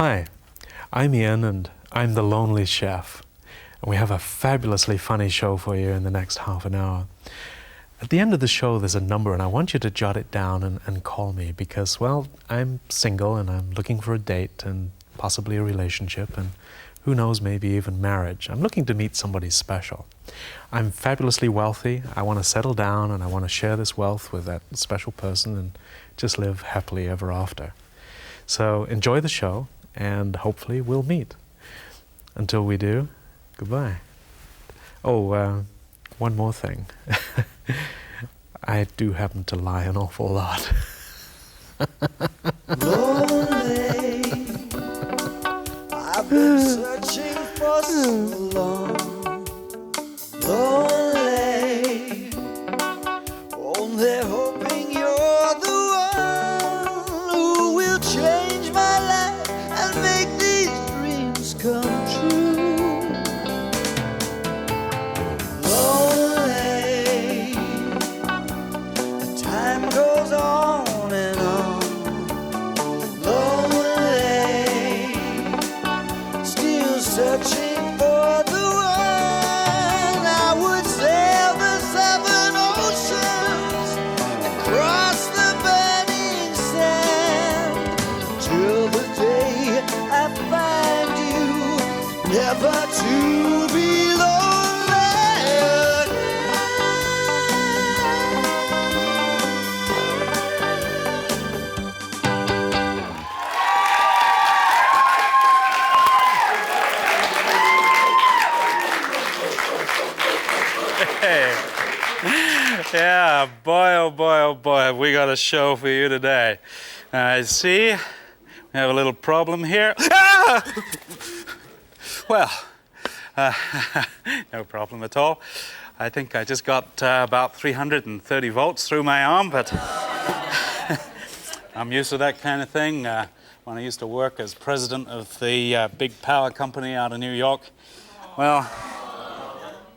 Hi, I'm Ian and I'm the Lonely Chef. And we have a fabulously funny show for you in the next half an hour. At the end of the show there's a number and I want you to jot it down and call me because, well, I'm single and I'm looking for a date and possibly a relationship and who knows, maybe even marriage. I'm looking to meet somebody special. I'm fabulously wealthy. I want to settle down and I want to share this wealth with that special person and just live happily ever after. So enjoy the show and hopefully we'll meet. Until we do, goodbye. Oh, one more thing. I do happen to lie an awful lot. Lonely, I've been searching for so long. Lonely, only hoping you're the one who will change my life and make these dreams come true. Lonely, the time goes on and on. Lonely, still searching for the one. I would sail the 7 oceans and cross the burning sand till the day I find you, never to be lonely Hey. Yeah, boy, oh boy, oh boy, have we got a show for you today. I see we have a little problem here. Ah! Well, no problem at all. I think I just got about 330 volts through my arm, but I'm used to that kind of thing. When I used to work as president of the big power company out of New York, well,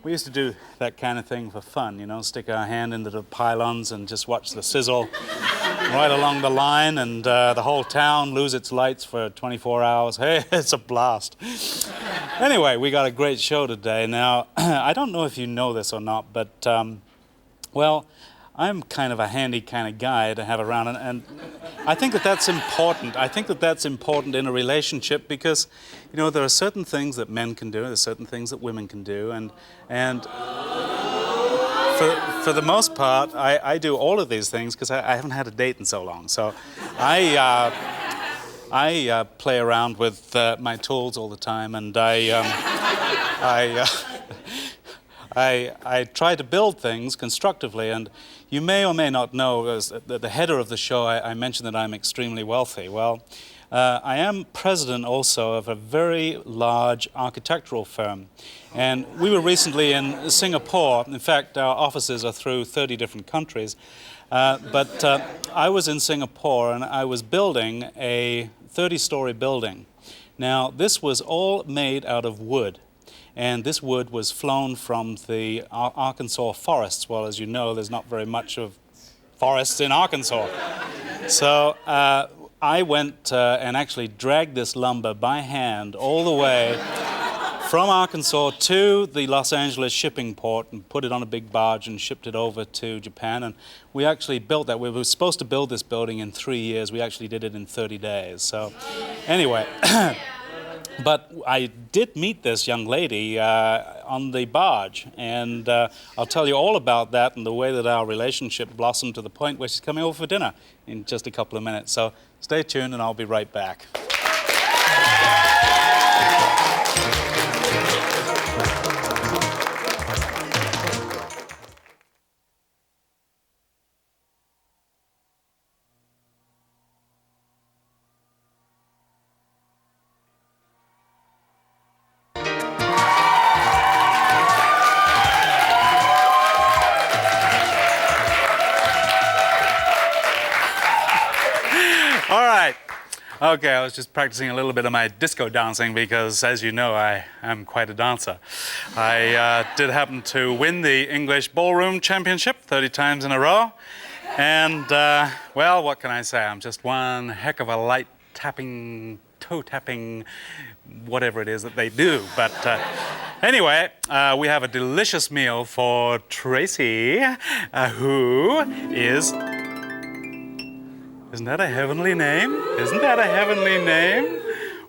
we used to do that kind of thing for fun, you know, stick our hand into the pylons and just watch the sizzle right along the line and the whole town lose its lights for 24 hours. Hey, it's a blast. Anyway, we got a great show today. Now, I don't know if you know this or not, but, well, I'm kind of a handy kind of guy to have around, and I think that that's important. I think that that's important in a relationship because, you know, there are certain things that men can do, there's certain things that women can do, and for the most part, I do all of these things because I haven't had a date in so long. So I play around with my tools all the time, and I try to build things constructively, and you may or may not know, as the header of the show, I mentioned that I'm extremely wealthy. Well, I am president also of a very large architectural firm, and we were recently in Singapore. In fact, our offices are through 30 different countries, but I was in Singapore and I was building a 30-story building. Now, this was all made out of wood. And this wood was flown from the Arkansas forests. Well, as you know, there's not very much of forests in Arkansas. So I went and actually dragged this lumber by hand all the way from Arkansas to the Los Angeles shipping port and put it on a big barge and shipped it over to Japan. And we actually built that. We were supposed to build this building in 3 years. We actually did it in 30 days. So anyway. But I did meet this young lady on the barge, and I'll tell you all about that and the way that our relationship blossomed to the point where she's coming over for dinner in just a couple of minutes. So stay tuned and I'll be right back. All right. Okay, I was just practicing a little bit of my disco dancing because, as you know, I am quite a dancer. I did happen to win the English Ballroom Championship 30 times in a row. And, well, what can I say? I'm just one heck of a light tapping toe tapping, whatever it is that they do. But anyway, we have a delicious meal for Tracy, who is... Isn't that a heavenly name? Isn't that a heavenly name?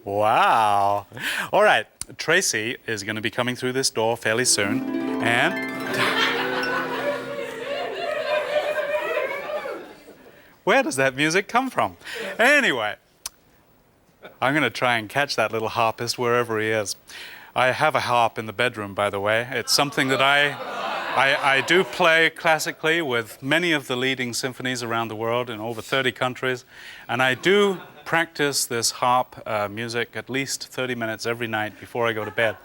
Wow. All right, Tracy is going to be coming through this door fairly soon, and... Where does that music come from? Anyway, I'm going to try and catch that little harpist wherever he is. I have a harp in the bedroom, by the way. It's something that I do play classically with many of the leading symphonies around the world in over 30 countries. And I do practice this harp music at least 30 minutes every night before I go to bed.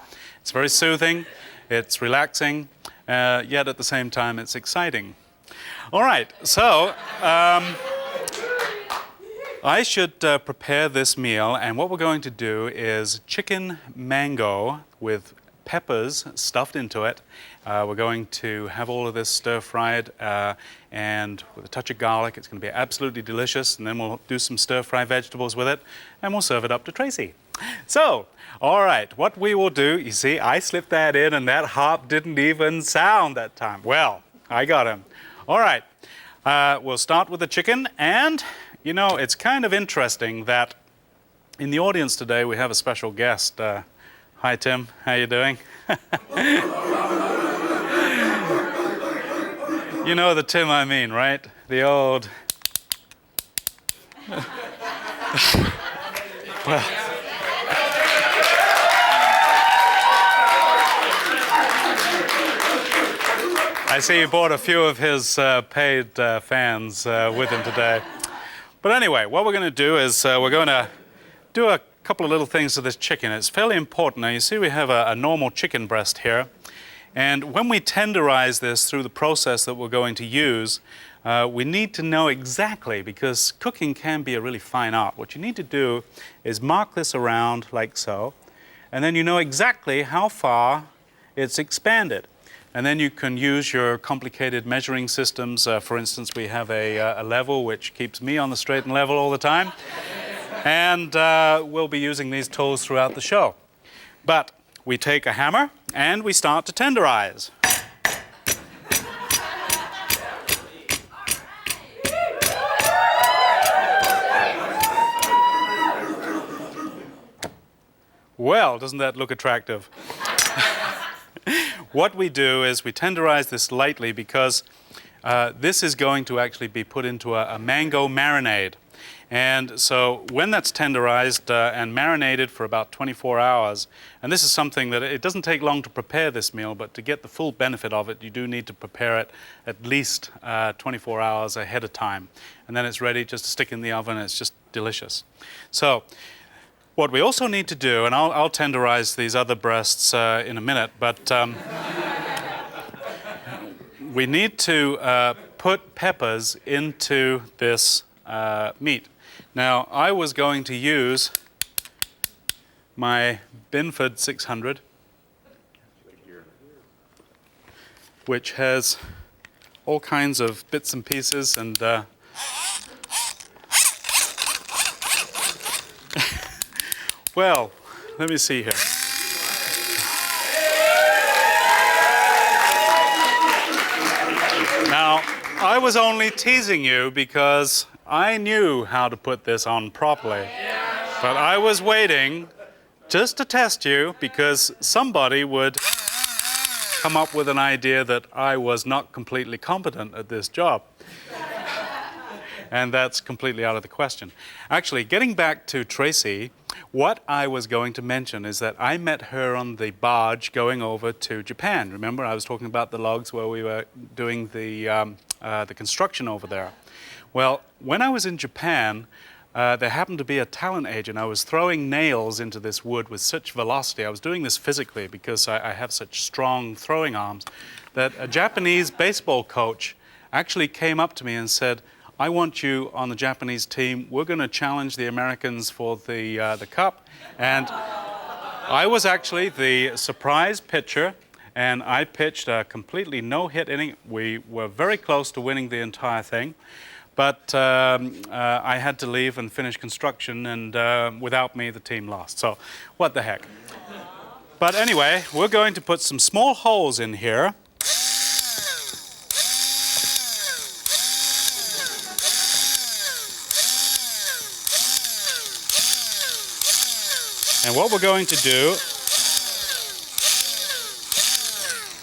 It's very soothing, it's relaxing, yet at the same time it's exciting. All right, so I should prepare this meal, and what we're going to do is chicken mango with peppers stuffed into it. We're going to have all of this stir-fried and with a touch of garlic. It's going to be absolutely delicious, and then we'll do some stir-fry vegetables with it, and we'll serve it up to Tracy. So, all right, what we will do, you see, I slipped that in, and that harp didn't even sound that time. Well, I got him. All right, we'll start with the chicken, and you know, it's kind of interesting that in the audience today we have a special guest. Hi, Tim. How you doing? You know the Tim I mean, right? The old... Well... I see you brought a few of his paid fans with him today. But anyway, what we're going to do is we're going to do a couple of little things to this chicken. It's fairly important. Now, you see we have a normal chicken breast here. And when we tenderize this through the process that we're going to use, we need to know exactly, because cooking can be a really fine art. What you need to do is mark this around like so, and then you know exactly how far it's expanded. And then you can use your complicated measuring systems. For instance, we have a level which keeps me on the straight and level all the time. And we'll be using these tools throughout the show. But we take a hammer and we start to tenderize. Well, doesn't that look attractive? What we do is we tenderize this lightly because this is going to actually be put into a mango marinade. And so when that's tenderized and marinated for about 24 hours, and this is something that it doesn't take long to prepare this meal, but to get the full benefit of it, you do need to prepare it at least 24 hours ahead of time. And then it's ready just to stick in the oven, and it's just delicious. So what we also need to do, and I'll tenderize these other breasts in a minute, but we need to put peppers into this meat. Now, I was going to use my Binford 600, which has all kinds of bits and pieces, and well, let me see here. Now, I was only teasing you because I knew how to put this on properly. But I was waiting just to test you because somebody would come up with an idea that I was not completely competent at this job. And that's completely out of the question. Actually, getting back to Tracy, what I was going to mention is that I met her on the barge going over to Japan. Remember, I was talking about the logs where we were doing the construction over there. Well, when I was in Japan, there happened to be a talent agent. I was throwing nails into this wood with such velocity. I was doing this physically because I have such strong throwing arms, that a Japanese baseball coach actually came up to me and said, I want you on the Japanese team. We're going to challenge the Americans for the cup. And I was actually the surprise pitcher, and I pitched a completely no-hit inning. We were very close to winning the entire thing. But I had to leave and finish construction, and without me, the team lost. So, what the heck? But anyway, we're going to put some small holes in here. And what we're going to do,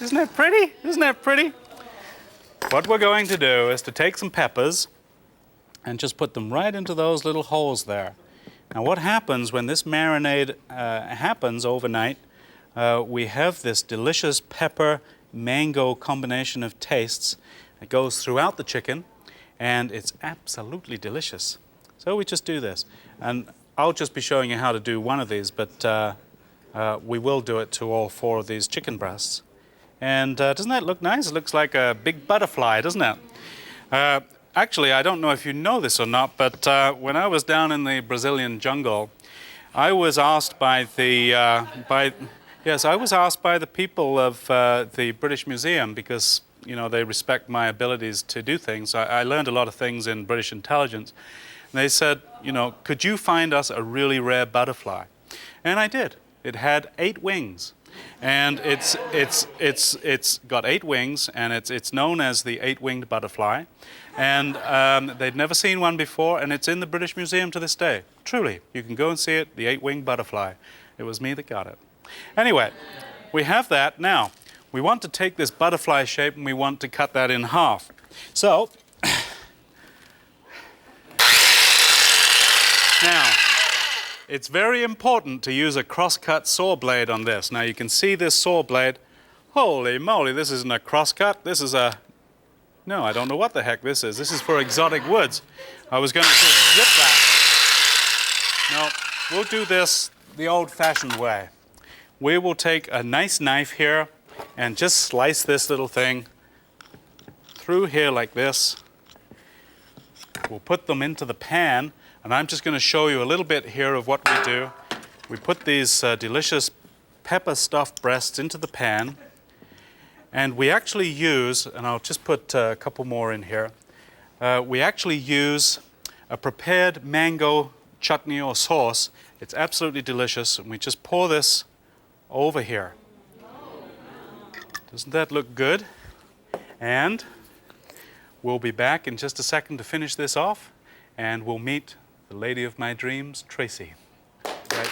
isn't that pretty? Isn't that pretty? What we're going to do is to take some peppers and just put them right into those little holes there. Now what happens when this marinade happens overnight, we have this delicious pepper-mango combination of tastes that goes throughout the chicken, and it's absolutely delicious. So we just do this. And I'll just be showing you how to do one of these, but we will do it to all 4 of these chicken breasts. And doesn't that look nice? It looks like a big butterfly, doesn't it? Actually, I don't know if you know this or not, but when I was down in the Brazilian jungle, I was asked by the people of the British Museum, because they respect my abilities to do things. I learned a lot of things in British intelligence. And they said, could you find us a really rare butterfly? And I did. It had 8 wings. And it's got 8 wings, and it's known as the 8-winged butterfly. And they'd never seen one before, and it's in the British Museum to this day. Truly, you can go and see it, the 8-winged butterfly. It was me that got it. Anyway, we have that. Now, we want to take this butterfly shape, and we want to cut that in half. So, now, it's very important to use a crosscut saw blade on this. Now you can see this saw blade. Holy moly, this isn't a crosscut. This is a... No, I don't know what the heck this is. This is for exotic woods. I was going to just zip that. No, we'll do this the old-fashioned way. We will take a nice knife here and just slice this little thing through here like this. We'll put them into the pan. And I'm just going to show you a little bit here of what we do. We put these delicious pepper-stuffed breasts into the pan. And we actually use, and I'll just put a couple more in here, we actually use a prepared mango chutney or sauce. It's absolutely delicious. And we just pour this over here. Doesn't that look good? And we'll be back in just a second to finish this off. And we'll meet the lady of my dreams, Tracy. Right.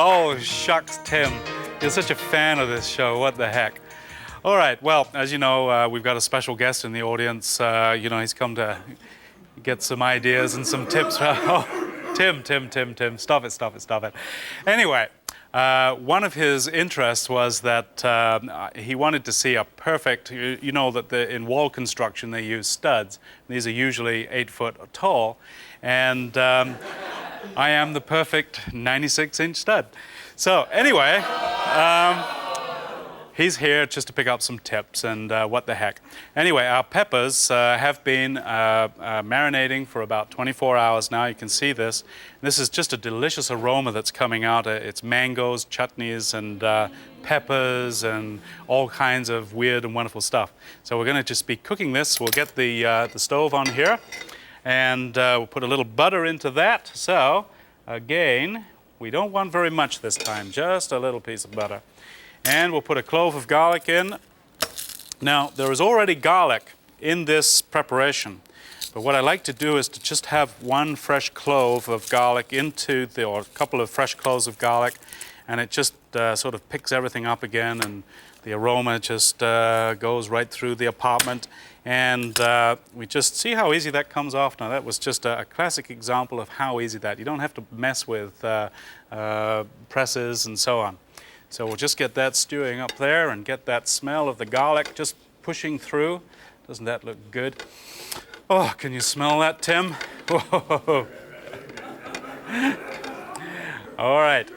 Oh, shucks, Tim. You're such a fan of this show. What the heck? All right. Well, as you know, we've got a special guest in the audience. He's come to get some ideas and some tips. Oh, Tim. Stop it. Anyway, one of his interests was that he wanted to see a perfect, you know that in wall construction they use studs. These are usually 8 foot tall. And I am the perfect 96-inch stud. So anyway, he's here just to pick up some tips and what the heck. Anyway, our peppers have been marinating for about 24 hours now. You can see this. This is just a delicious aroma that's coming out. It's mangoes, chutneys, and peppers, and all kinds of weird and wonderful stuff. So we're going to just be cooking this. We'll get the stove on here. And we'll put a little butter into that. So, again, we don't want very much this time, just a little piece of butter. And we'll put a clove of garlic in. Now, there is already garlic in this preparation. But what I like to do is to just have one fresh clove of garlic or a couple of fresh cloves of garlic, and it just sort of picks everything up again, and the aroma just goes right through the apartment. And we just see how easy that comes off. Now that was just a classic example of how easy that. You don't have to mess with presses and so on. So we'll just get that stewing up there and get that smell of the garlic just pushing through. Doesn't that look good? Oh, can you smell that, Tim? Whoa. All right.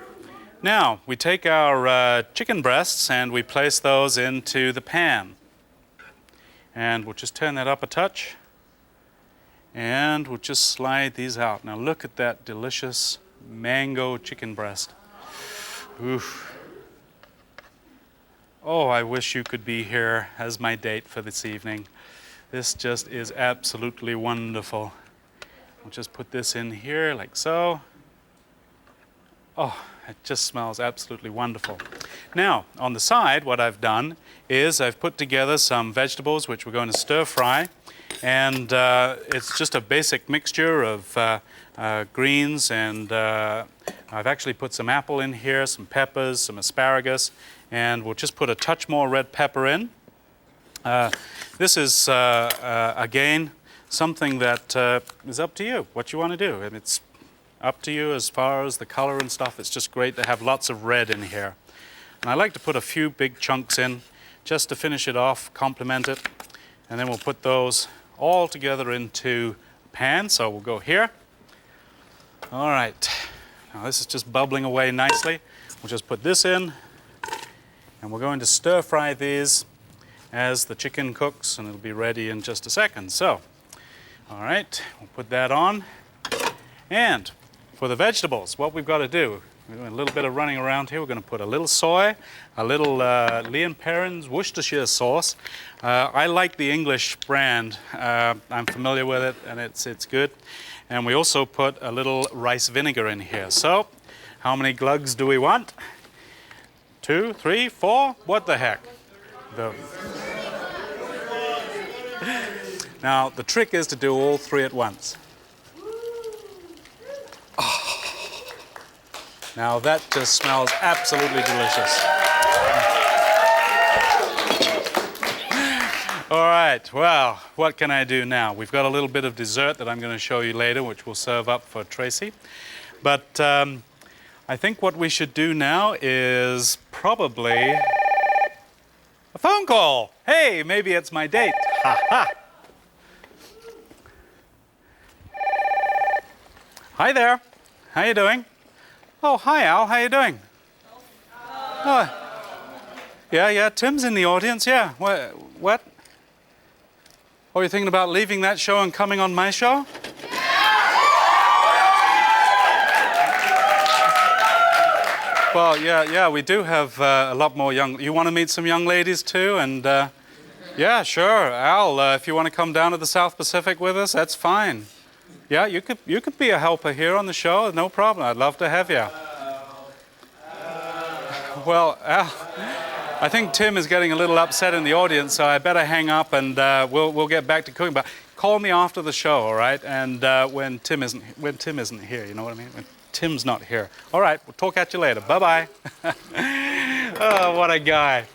Now, we take our chicken breasts and we place those into the pan. And we'll just turn that up a touch. And we'll just slide these out. Now look at that delicious mango chicken breast. Oof. Oh, I wish you could be here as my date for this evening. This just is absolutely wonderful. We'll just put this in here like so. Oh, it just smells absolutely wonderful. Now, on the side, what I've done is I've put together some vegetables which we're going to stir fry. And it's just a basic mixture of greens, and I've actually put some apple in here, some peppers, some asparagus, and we'll just put a touch more red pepper in. This is, again, something that is up to you, what you want to do. And it's up to you as far as the color and stuff. It's just great to have lots of red in here. And I like to put a few big chunks in just to finish it off, complement it. And then we'll put those all together into a pan. So we'll go here. All right. Now this is just bubbling away nicely. We'll just put this in. And we're going to stir fry these as the chicken cooks, and it'll be ready in just a second. So, all right, we'll put that on. And for the vegetables, what we've got to do, we're doing a little bit of running around here. We're going to put a little soy, a little Lee & Perrins Worcestershire sauce. I like the English brand. I'm familiar with it, and it's good. And we also put a little rice vinegar in here. So, how many glugs do we want? 2, 3, 4? What the heck? Now, the trick is to do all 3 at once. Now that just smells absolutely delicious. All right, well, what can I do now? We've got a little bit of dessert that I'm going to show you later, which we'll serve up for Tracy. But I think what we should do now is probably a phone call. Hey, maybe it's my date. Ha ha. Hi there. How you doing? Oh, hi, Al. How you doing? Oh, yeah, Tim's in the audience, yeah. What? Oh, you're thinking about leaving that show and coming on my show? Well, yeah, we do have a lot more young... You want to meet some young ladies too? And yeah, sure. Al, if you want to come down to the South Pacific with us, that's fine. Yeah, you could be a helper here on the show, no problem. I'd love to have you. Well, Al, I think Tim is getting a little upset in the audience, so I better hang up and we'll get back to cooking. But call me after the show, all right? And when Tim isn't here, you know what I mean? When Tim's not here. All right, we'll talk at you later. Bye-bye. Oh, what a guy.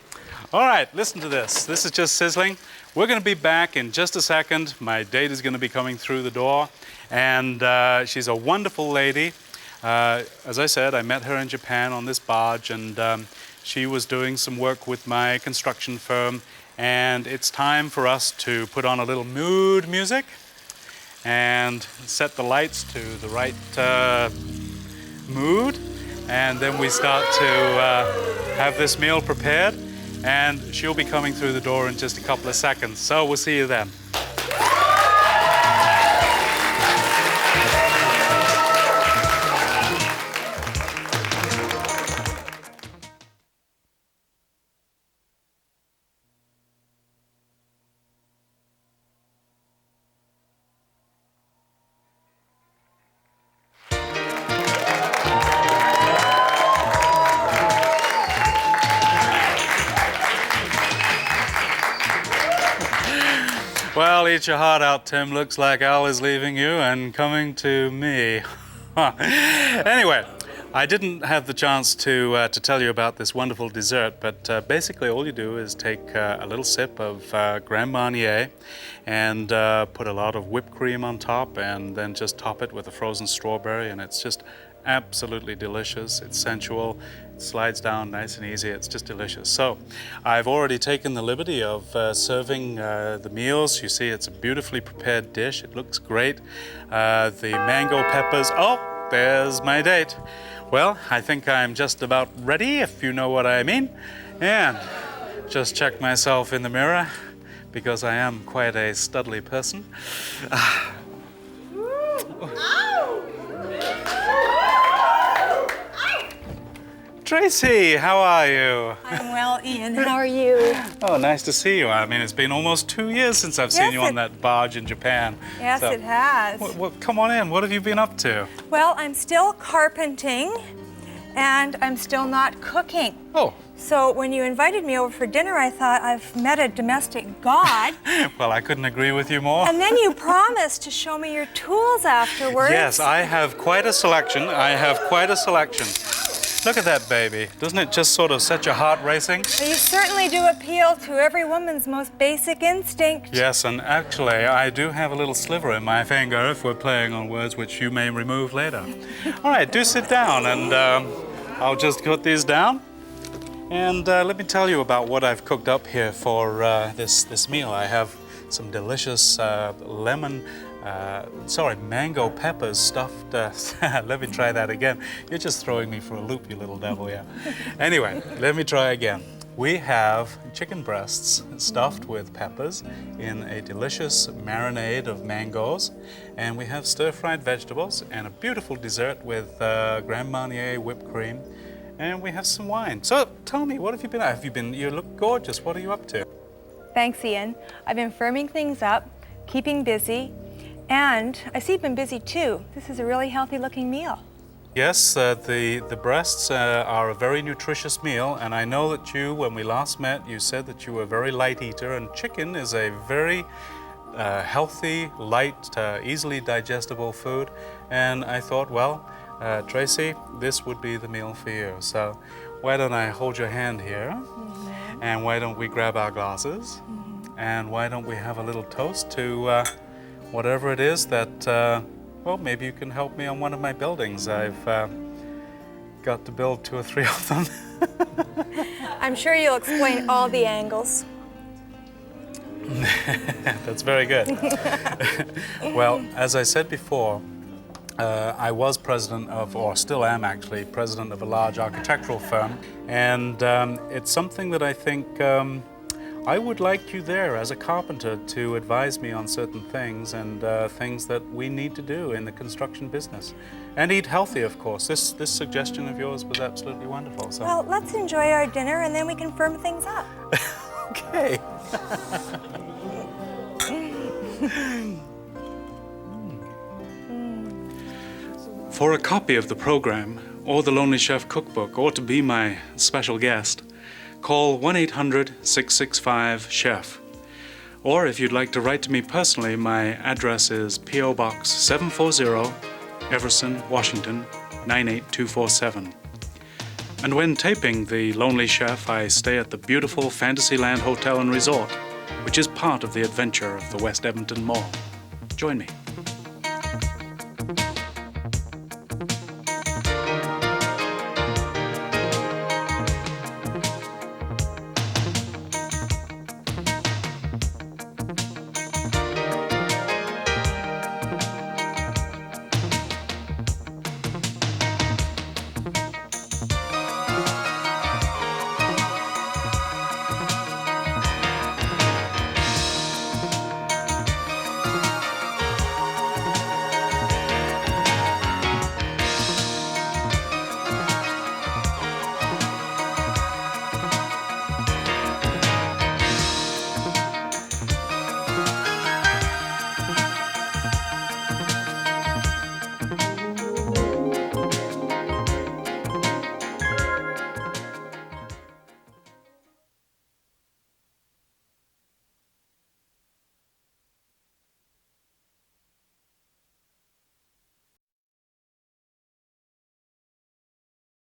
All right, listen to this. This is just sizzling. We're going to be back in just a second. My date is going to be coming through the door. And she's a wonderful lady. As I said, I met her in Japan on this barge, and she was doing some work with my construction firm. And it's time for us to put on a little mood music and set the lights to the right mood. And then we start to have this meal prepared. And she'll be coming through the door in just a couple of seconds. So we'll see you then. Well, eat your heart out, Tim. Looks like Al is leaving you and coming to me. Anyway, I didn't have the chance to tell you about this wonderful dessert, but basically all you do is take a little sip of Grand Marnier and put a lot of whipped cream on top, and then just top it with a frozen strawberry, and it's just absolutely delicious. It's sensual. It slides down nice and easy. It's just delicious. So I've already taken the liberty of serving the meals. You see, it's a beautifully prepared dish. It looks great. The mango peppers. Oh, there's my date. Well, I think I'm just about ready, if you know what I mean. And just check myself in the mirror, because I am quite a studly person. Tracy, how are you? I'm well, Ian. How are you? Oh, nice to see you. I mean, it's been almost 2 years since I've seen you on that barge in Japan. Yes, it has. Come on in. What have you been up to? Well, I'm still carpenting, and I'm still not cooking. Oh. So when you invited me over for dinner, I thought, I've met a domestic god. Well, I couldn't agree with you more. And then you promised to show me your tools afterwards. Yes, I have quite a selection. Look at that baby. Doesn't it just sort of set your heart racing? Well, you certainly do appeal to every woman's most basic instinct. Yes, and actually, I do have a little sliver in my finger, if we're playing on words, which you may remove later. All right, do sit down, and I'll just put these down. And let me tell you about what I've cooked up here for this meal. I have some delicious mango peppers stuffed. Let me try that again. You're just throwing me for a loop, you little devil, yeah. Anyway, let me try again. We have chicken breasts stuffed with peppers in a delicious marinade of mangoes. And we have stir-fried vegetables and a beautiful dessert with Grand Marnier whipped cream. And we have some wine. So tell me, what have you been at? You look gorgeous. What are you up to? Thanks, Ian. I've been firming things up, keeping busy, and I see you've been busy too. This is a really healthy looking meal. Yes, the breasts are a very nutritious meal, and I know that when we last met, you said that you were a very light eater, and chicken is a very healthy, light, easily digestible food. And I thought, well, Tracy, this would be the meal for you. So why don't I hold your hand here, and why don't we grab our glasses, and why don't we have a little toast to whatever it is that, well, maybe you can help me on one of my buildings. I've got to build 2 or 3 of them. I'm sure you'll explain all the angles. That's very good. Well, as I said before, I was president of, or still am actually, president of a large architectural firm. And it's something that I think I would like you there as a carpenter to advise me on certain things and things that we need to do in the construction business. And eat healthy, of course. This suggestion of yours was absolutely wonderful. So. Well, let's enjoy our dinner and then we can firm things up. Okay. For a copy of the program, or the Lonely Chef cookbook, or to be my special guest, call 1-800-665-CHEF. Or if you'd like to write to me personally, my address is P.O. Box 740, Everson, Washington, 98247. And when taping The Lonely Chef, I stay at the beautiful Fantasyland Hotel and Resort, which is part of the adventure of the West Edmonton Mall. Join me.